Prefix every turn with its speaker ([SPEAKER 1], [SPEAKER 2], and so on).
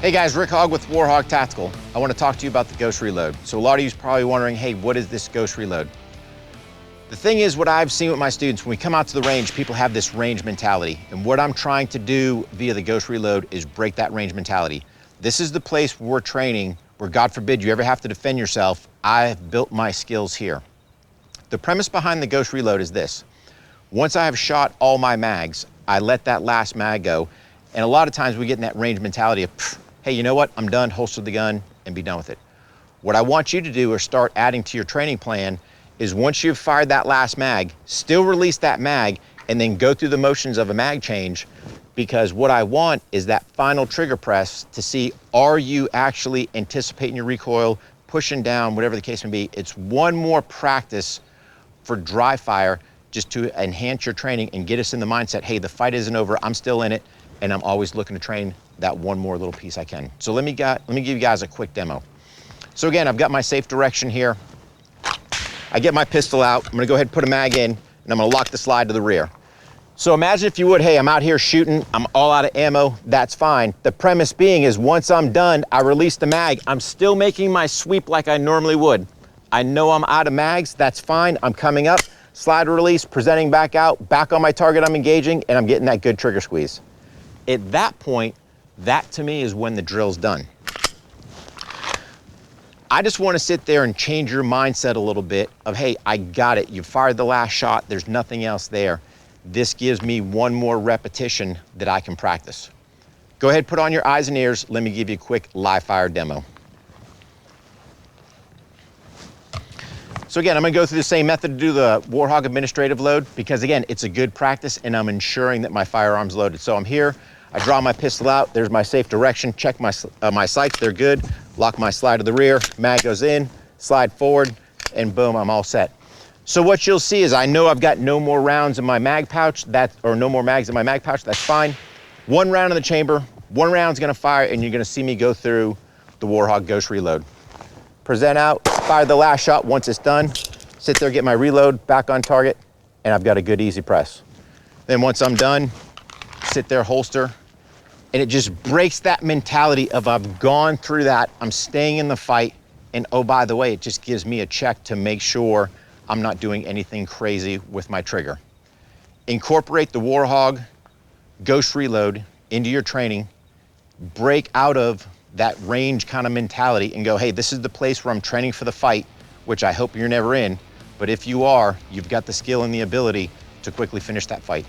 [SPEAKER 1] Hey guys, Rick Hogg with War HOGG Tactical. I want to talk to you about the Ghost Reload. So a lot of you are probably wondering, hey, what is this Ghost Reload? The thing is, what I've seen with my students, when we come out to the range, people have this range mentality. And what I'm trying to do via the Ghost Reload is break that range mentality. This is the place where we're training, where God forbid you ever have to defend yourself. I've built my skills here. The premise behind the Ghost Reload is this. Once I have shot all my mags, I let that last mag go. And a lot of times we get in that range mentality of, hey, you know what? I'm done, holster the gun and be done with it. What I want you to do or start adding to your training plan is once you've fired that last mag, still release that mag and then go through the motions of a mag change, because what I want is that final trigger press to see, are you actually anticipating your recoil, pushing down, whatever the case may be. It's one more practice for dry fire just to enhance your training and get us in the mindset, hey, the fight isn't over, I'm still in it, and I'm always looking to train that one more little piece I can. So let me give you guys a quick demo. So again, I've got my safe direction here. I get my pistol out, I'm gonna go ahead and put a mag in, and I'm gonna lock the slide to the rear. So imagine if you would, hey, I'm out here shooting, I'm all out of ammo, that's fine. The premise being is once I'm done, I release the mag, I'm still making my sweep like I normally would. I know I'm out of mags, that's fine, I'm coming up, slide release, presenting back out, back on my target I'm engaging, and I'm getting that good trigger squeeze. At that point, that to me is when the drill's done. I just want to sit there and change your mindset a little bit of, hey, I got it. You fired the last shot. There's nothing else there. This gives me one more repetition that I can practice. Go ahead, put on your eyes and ears. Let me give you a quick live fire demo. So again, I'm going to go through the same method to do the War HOGG administrative load because again, it's a good practice and I'm ensuring that my firearm's loaded. So I'm here, I draw my pistol out, there's my safe direction, check my sights, they're good, lock my slide to the rear, mag goes in, slide forward, and boom, I'm all set. So what you'll see is I know I've got no more rounds in my mag pouch, or no more mags in my mag pouch, that's fine. One round in the chamber, one round's gonna fire, and you're gonna see me go through the War HOGG Ghost Reload. Present out, fire the last shot once it's done, sit there, get my reload back on target, and I've got a good easy press. Then once I'm done, sit there, holster, and it just breaks that mentality of I've gone through that, I'm staying in the fight, and oh, by the way, it just gives me a check to make sure I'm not doing anything crazy with my trigger. Incorporate the War HOGG Ghost Reload into your training, break out of that range kind of mentality and go, hey, this is the place where I'm training for the fight, which I hope you're never in, but if you are, you've got the skill and the ability to quickly finish that fight.